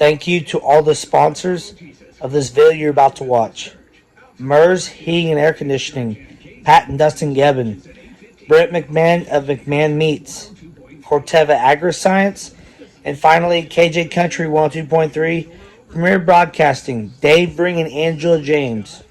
Thank you to all the sponsors of this video you're about to watch. MERS Heating and Air Conditioning, Pat and Dustin Gibbon, Brent McMahon of McMahon Meats, Corteva AgriScience, and finally KJ Country 102.3, Premier Broadcasting, Dave Bring and Angela James.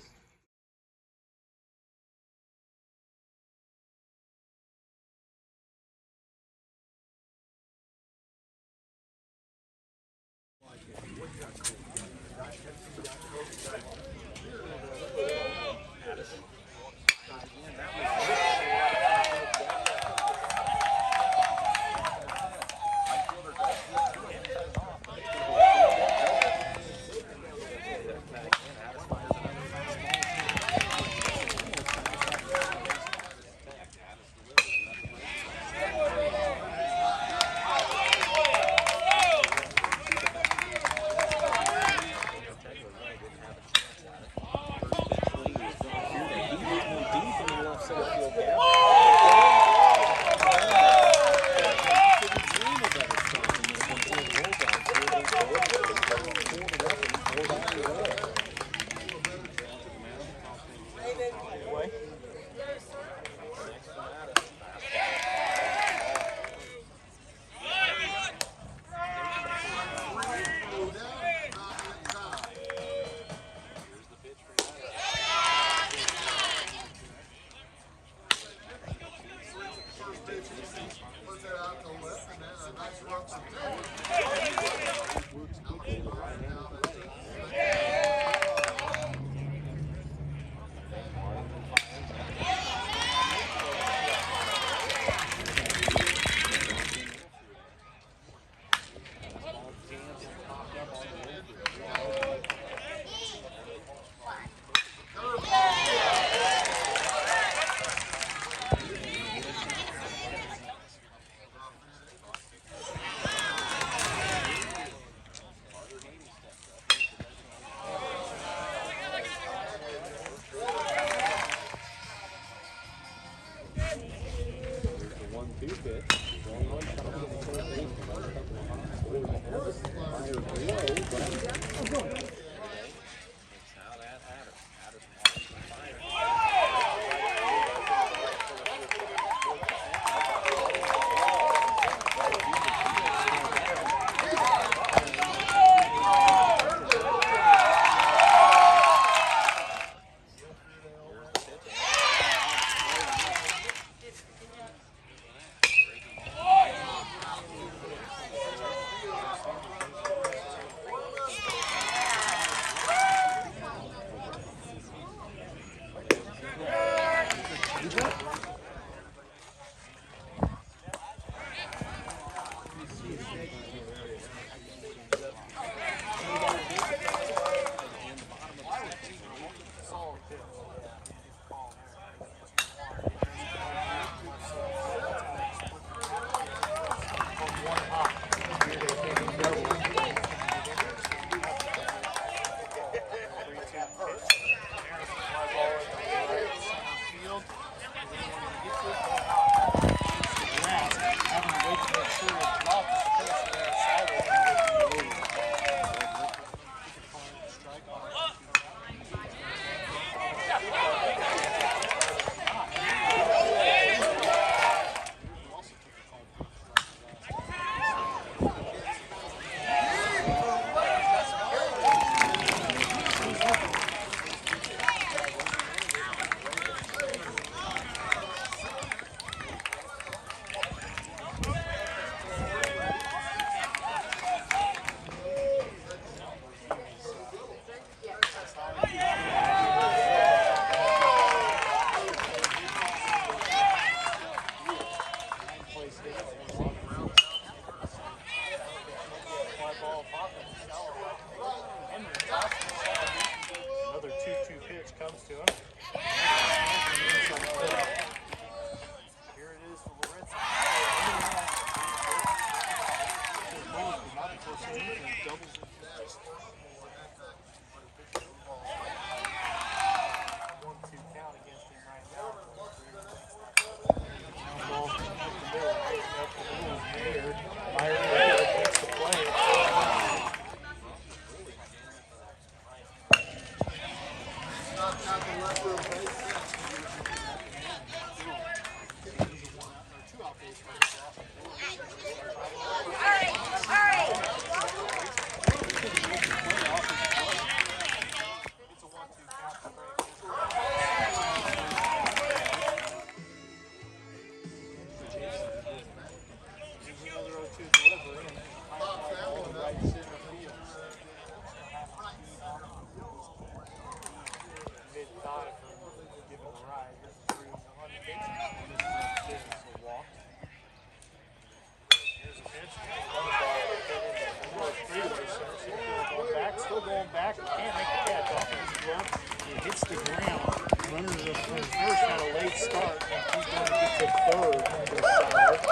tackle, can't make the catch. Offensive run, it hits the ground. Runners up from first had a late start, and he's going to get to third on this side.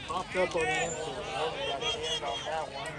Popped up on the inside. Got his hand on that one.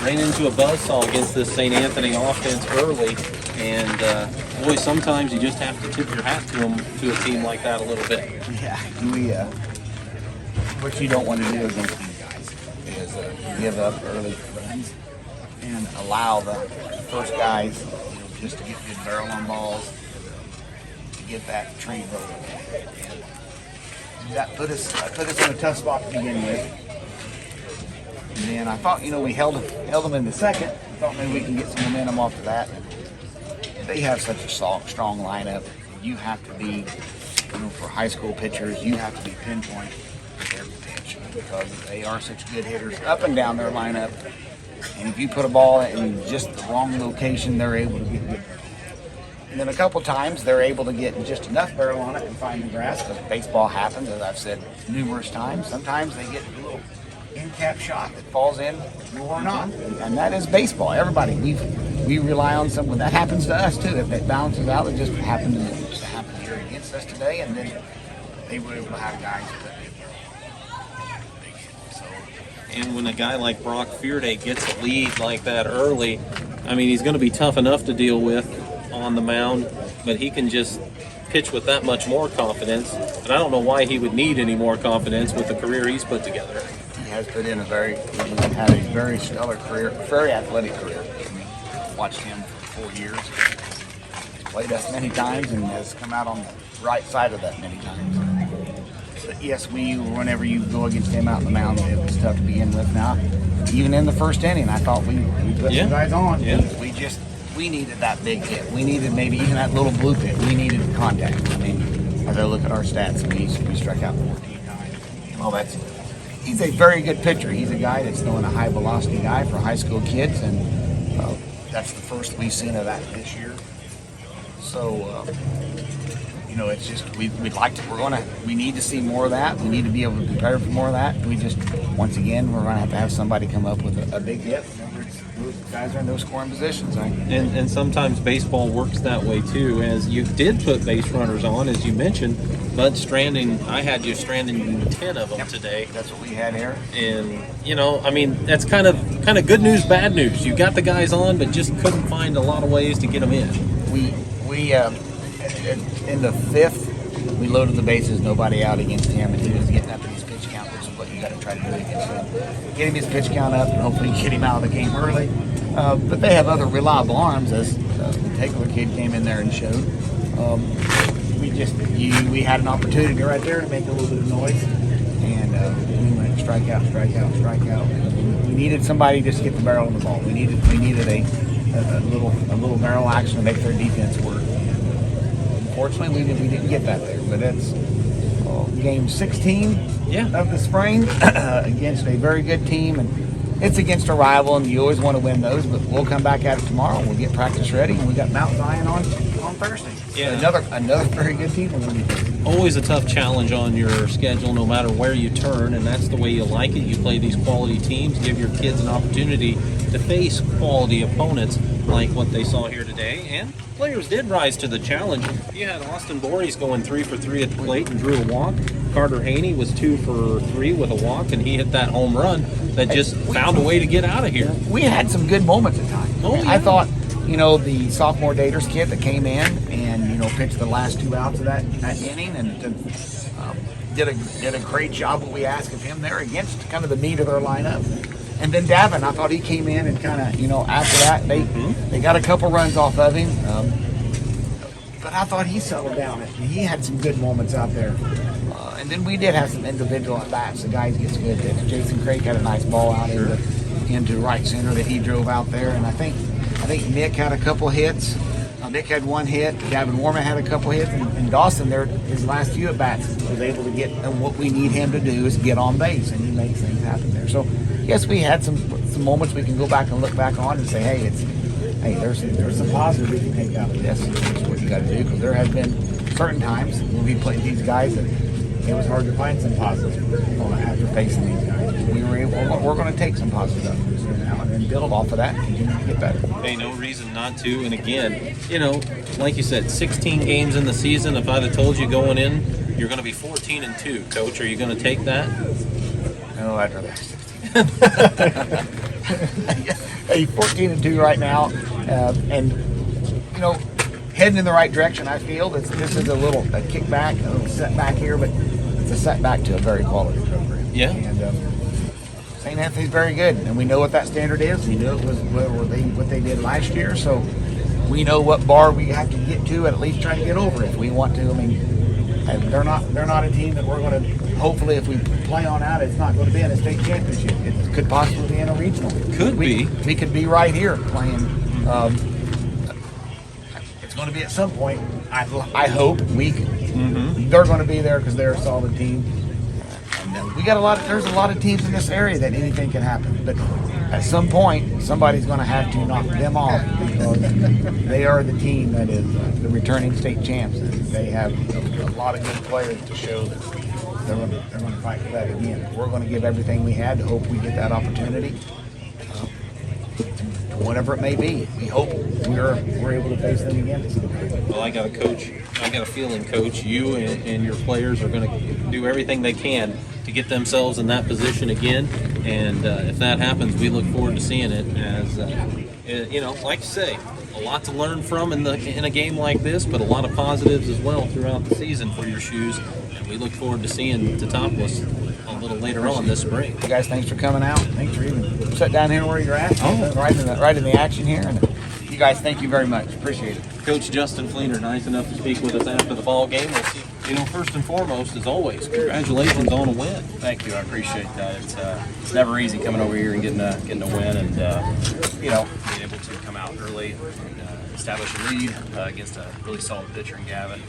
Ran into a buzzsaw against this St. Anthony offense early, and boy, sometimes you just have to tip your hat to them, to a team like that a little bit. Yeah, what you don't want to do against these guys is give up early runs and allow the first guys, just to get good barrel on balls, to get that train rolling. And that put us in a tough spot to begin with. And then I thought, we held them in the second. I thought maybe we can get some momentum off of that. They have such a strong lineup. You have to be, for high school pitchers, you have to be pinpoint with every pitch because they are such good hitters up and down their lineup. And if you put a ball in just the wrong location, they're able to get good. And then a couple times, they're able to get just enough barrel on it and find the grass because baseball happens, as I've said numerous times. Sometimes they get a little in-cap shot that falls in or not. And that is baseball. Everybody, we rely on some. When that happens to us too, if it balances out, it just happened here against us today, and then they were able to have guys that And when a guy like Brock Fearday gets a lead like that early, I mean, he's going to be tough enough to deal with on the mound, but he can just pitch with that much more confidence. And I don't know why he would need any more confidence with the career he's put together. He has put in had a very stellar career, very athletic career. Watched him for 4 years. He's played us many times and has come out on the right side of that many times. But yes, whenever you go against him out in the mound, it was tough to begin with. Now, even in the first inning, I thought we put some guys on. Yeah. We needed that big hit. We needed maybe even that little blue hit. We needed contact. I mean, as I look at our stats, we struck out 14 times. He's a very good pitcher. He's a guy that's throwing a high velocity guy for high school kids, and that's the first we've seen of that this year. So, it's just we need to see more of that. We need to be able to prepare for more of that. Once again, we're going to have somebody come up with a big hit. Those guys are in those scoring positions, right? And sometimes baseball works that way too, as you did put base runners on, as you mentioned, but I had you stranding 10 of them today. That's what we had here. And, that's kind of good news, bad news. You got the guys on, but just couldn't find a lot of ways to get them in. We in the fifth, we loaded the bases, nobody out against him, and he was getting up in his pitch count, which is what you got to try to do against him. Get him his pitch count up, and hopefully get him out of the game early. But they have other reliable arms, as the Takeover kid came in there and showed. We had an opportunity right there to make a little bit of noise, and we went strike out. We needed somebody just to get the barrel on the ball. We needed a little barrel action to make their defense work. Unfortunately, we didn't get that there, but it's game 16 of the spring against a very good team, and it's against a rival, and you always want to win those. But we'll come back at it tomorrow. We'll get practice ready, and we got Mount Zion on Thursday. Yeah, another very good team. Always a tough challenge on your schedule, no matter where you turn, and that's the way you like it. You play these quality teams, give your kids an opportunity to face quality opponents like what they saw here today, and players did rise to the challenge. You had Austin Voorhees going 3 for 3 at the plate and drew a walk. Carter Haney was 2 for 3 with a walk, and he hit that home run that just found a way to get out of here. We had some good moments at times. I thought, the sophomore Daters kid that came in and pitched the last 2 outs of that inning and did a great job. What we asked of him there against kind of the meat of their lineup. And then Davin, I thought he came in and kind of, after that, they got a couple runs off of him. But I thought he settled down. He had some good moments out there. And then we did have some individual at-bats. The guys gets good. Jason Craig had a nice ball out into right center that he drove out there. And I think Nick had a couple hits. Nick had 1 hit. Gavin Warman had a couple hits. And Dawson, there, his last few at-bats, was able to get, and what we need him to do is get on base. And he makes things happen there. So, yes, we had some moments we can go back and look back on and say, there's some positive we can take out of this. That's what you got to do, because there have been certain times when we played these guys that it was hard to find some positives after facing these guys. We're going to take some positives out of this now and build off of that and continue to get better. Hey, no reason not to. And again, like you said, 16 games in the season. If I'd have told you going in, you're going to be 14-2, Coach, are you going to take that? No, I'd rather have 16. Hey, 14-2 right now, and you know, heading in the right direction. I feel this is a kickback, a little setback here, but it's a setback to a very quality program. Yeah. And St. Anthony's very good, and we know what that standard is. We know it was what they did last year, so we know what bar we have to get to, and at least try to get over if we want to. I mean, they're not a team that we're going to. Hopefully, if we play on out, it's not going to be in a state championship. It could possibly be in a regional. We could be right here playing. It's going to be at some point. I hope we. They're going to be there because they're a solid team. And we got a lot. There's a lot of teams in this area that anything can happen. But at some point, somebody's going to have to knock them off because they are the team that is the returning state champs. And they have a lot of good players to show that they're going to fight for that again. We're going to give everything we had to hope we get that opportunity. Whatever it may be, we hope we're able to face them again. Well, I got a feeling, Coach, you and your players are going to do everything they can to get themselves in that position again. And if that happens, we look forward to seeing it. As like you say, a lot to learn from in a game like this, but a lot of positives as well throughout the season for your shoes. And we look forward to seeing Totopolis a little later on this spring. You guys, thanks for coming out. Thanks for even sitting down here where you're at. Right in the action here. And you guys, thank you very much. Appreciate it. Coach Justin Fleener, nice enough to speak with us after the ball game. We'll see. First and foremost, as always, congratulations on a win. Thank you. I appreciate that. It's never easy coming over here and getting a win, and being able to come out early and establish a lead against a really solid pitcher in Gavin.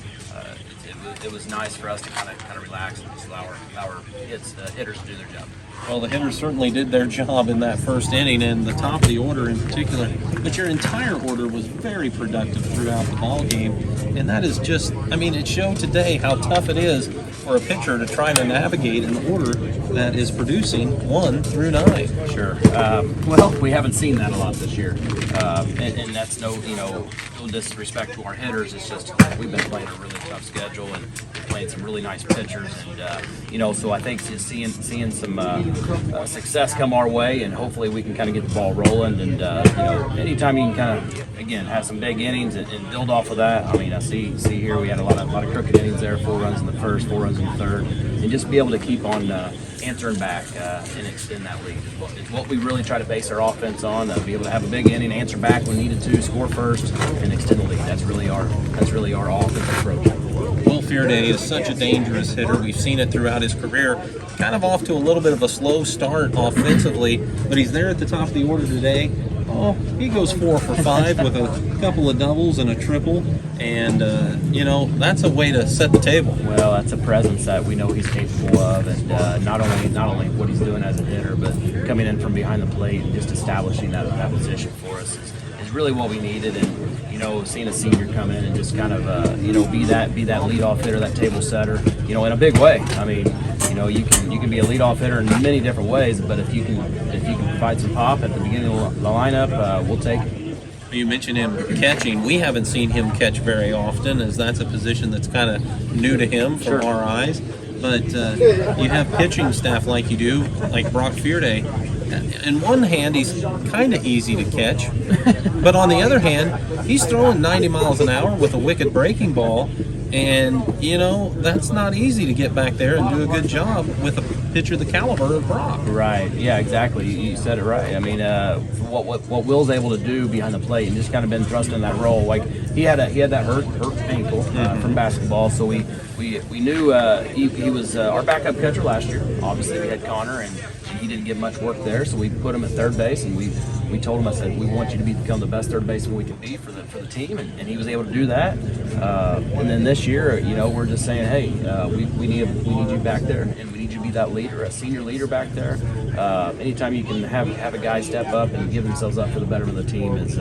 It was nice for us to kind of relax and just allow our hitters to do their job. Well, the hitters certainly did their job in that first inning, and the top of the order in particular. But your entire order was very productive throughout the ball game, and that is just, it showed today how tough it is for a pitcher to try to navigate an order that is producing 1 through 9. Sure. Well, we haven't seen that a lot this year, and that's no disrespect to our hitters. It's just we've been playing a really tough schedule and playing some really nice pitchers, and so I think just seeing some success come our way, and hopefully we can kind of get the ball rolling. And anytime you can kind of again have some big innings and build off of that. I see here we had a lot of crooked innings there, 4 runs in the first, 4 runs in the third, and just be able to keep on answering back and extend that lead. It's what we really try to base our offense on. Be able to have a big inning, answer back when needed to, score first, and extend the lead. That's really our offensive approach. Will Fearday is such a dangerous hitter. We've seen it throughout his career. Kind of off to a little bit of a slow start offensively, but he's there at the top of the order today. Oh, he goes 4 for 5 with a couple of doubles and a triple, and that's a way to set the table. Well, that's a presence that we know he's capable of, and not only what he's doing as a hitter, but coming in from behind the plate and just establishing that position for us is really what we needed. And seeing a senior come in and just kind of be that leadoff hitter, that table setter, in a big way. You can be a leadoff hitter in many different ways, but if you can provide some pop at the beginning of the lineup, we'll take it. You mentioned him catching. We haven't seen him catch very often, as that's a position that's kind of new to him from our eyes. But you have pitching staff like you do, like Brock Fearday. In one hand, he's kind of easy to catch, but on the other hand, he's throwing 90 miles an hour with a wicked breaking ball, and that's not easy to get back there and do a good job with a pitcher the caliber of Brock. Right? Yeah, exactly. You said it right. What Will's able to do behind the plate and just kind of been thrust in that role. Like he had that hurt ankle from basketball, so we knew he was our backup catcher last year. Obviously, we had Connor, and he didn't get much work there, so we put him at third base, and we told him, I said, we want you to become the best third baseman we can be for the team, and he was able to do that. And then this year, we're just saying, hey, we need you back there, and we need you to be that leader, a senior leader back there. Anytime you can have a guy step up and give themselves up for the betterment of the team is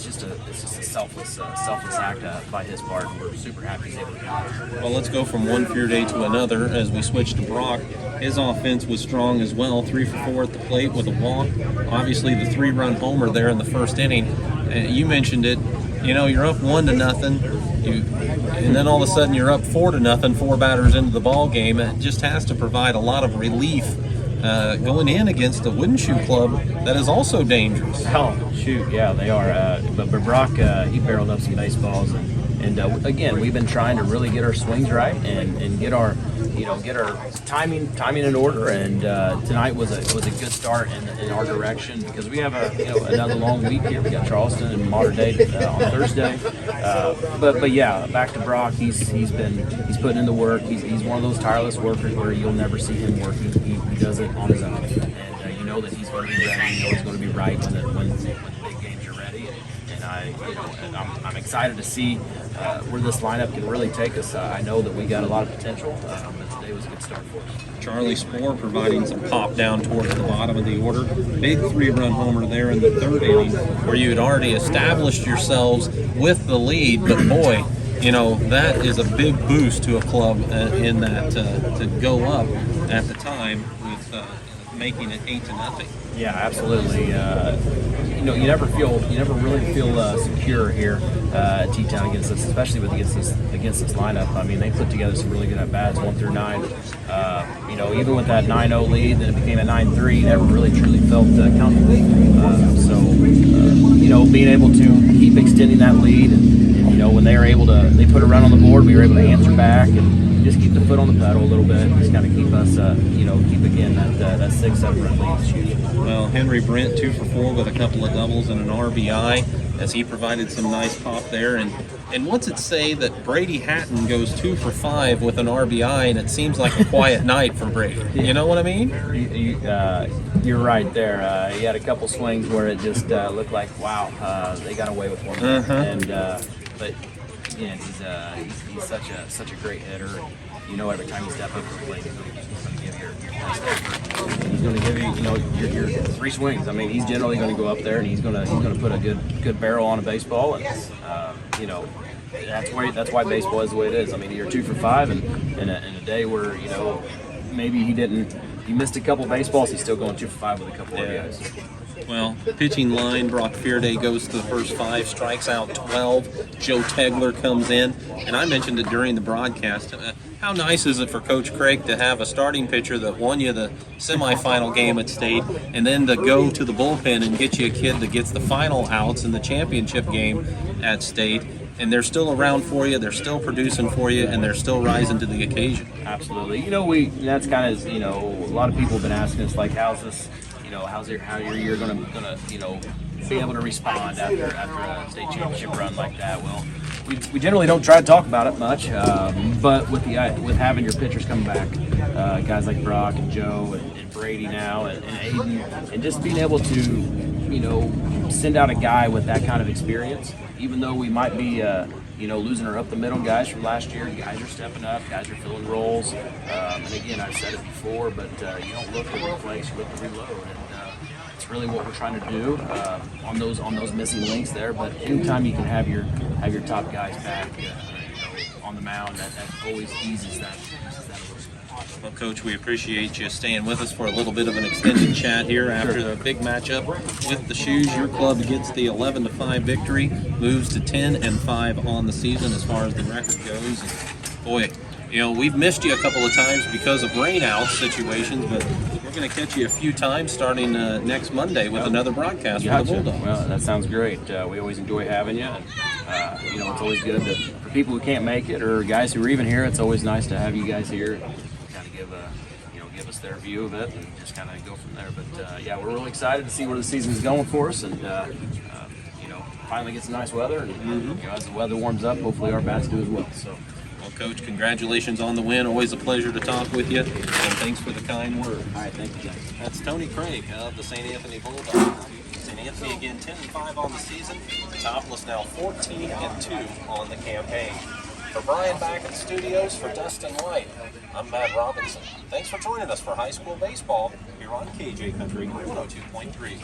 just a selfless act by his part. We're super happy he's able to do that. Well, let's go from one Fearday to another as we switch to Brock. His offense was strong as well, 3 for 4 at the plate with a walk. Obviously, the 3-run homer there in the first inning. You mentioned it. You're up 1-0, and then all of a sudden you're up 4-0, 4 batters into the ball game. It just has to provide a lot of relief going in against a wooden shoe club that is also dangerous. Oh, shoot, yeah, they are. But Brock, he barreled up some baseballs, and again, we've been trying to really get our swings right and get our timing in order. And tonight was a good start in our direction, because we have another long week here. We got Charleston and Mater Dei on Thursday. But yeah, back to Brock. He's putting in the work. He's one of those tireless workers where you'll never see him working. He does it on his own, and you know that he's going to be ready. You know he's going to be right when the big games are ready. And I'm excited to see where this lineup can really take us. I know that we got a lot of potential, but today was a good start for us. Charlie Spohr providing some pop down towards the bottom of the order. Big 3-run homer there in the third inning, where you had already established yourselves with the lead. But boy, that is a big boost to a club in that to go up at the time with making it 8-0. Yeah, absolutely. You never really feel secure here at T-Town against us, especially against this lineup. I mean, they put together some really good at bats, 1 through 9. Even with that 9-0 lead, then it became a 9-3. Never really truly felt comfortable. Being able to keep extending that lead, and when they put a run on the board, we were able to answer back and just keep the foot on the pedal a little bit, just kind of keep us, keep again that 6-7 run lead is huge. Well, Henry Brent 2 for 4 with a couple of doubles and an RBI, as he provided some nice pop there. And what's it say that Brady Hatton goes 2 for 5 with an RBI, and it seems like a quiet night for Brady? You know what I mean? You're right there. He had a couple swings where it just looked like, wow, they got away with one. But again, he's such a great hitter. Every time you step up to the plate, he's going to give your best effort. He's going to give you, your 3 swings. I mean, he's generally going to go up there and he's going to put a good barrel on a baseball, and that's why baseball is the way it is. I mean, you're 2 for 5, and in a day where maybe he missed a couple baseballs, he's still going 2 for 5 with a couple RBIs. Well, pitching line, Brock Fearday goes to the first 5, strikes out 12. Joe Tegler comes in, and I mentioned it during the broadcast. How nice is it for Coach Craig to have a starting pitcher that won you the semifinal game at State, and then to go to the bullpen and get you a kid that gets the final outs in the championship game at State, and they're still around for you, they're still producing for you, and they're still rising to the occasion. Absolutely. That's kind of, a lot of people have been asking us, like, how's this, how your year gonna be able to respond after a state championship run like that? Well, we generally don't try to talk about it much, but with having your pitchers come back, guys like Brock and Joe and Brady now and Aiden, and just being able to send out a guy with that kind of experience, even though we might be losing our up the middle guys from last year, guys are stepping up, guys are filling roles, and again, I've said it before, but you don't look to replace, you look to reload, and it's really what we're trying to do on those missing links there. But anytime you can have your top guys back on the mound, that always eases that a little bit. Well, Coach, we appreciate you staying with us for a little bit of an extended chat here after the big matchup with the Shoes. Your club gets the 11-5 victory, moves to 10-5 on the season as far as the record goes. And boy, we've missed you a couple of times because of rain-out situations, but we're going to catch you a few times starting next Monday with another broadcast for the Bulldogs. Well, that sounds great. We always enjoy having you. And, it's always good for people who can't make it or guys who are even here. It's always nice to have you guys here, kind of give us their view of it and just kind of go from there. But we're really excited to see where the season's going for us, and finally get some nice weather. And as the weather warms up, hopefully our bats do as well. So. Well, Coach, congratulations on the win. Always a pleasure to talk with you, and thanks for the kind words. All right, thank you, guys. That's Tony Craig of the St. Anthony Bulldogs. St. Anthony again 10-5 on the season. Topless now 14-2 on the campaign. For Brian back in the studios, for Dustin White, I'm Matt Robinson. Thanks for joining us for high school baseball here on KJ Country 102.3.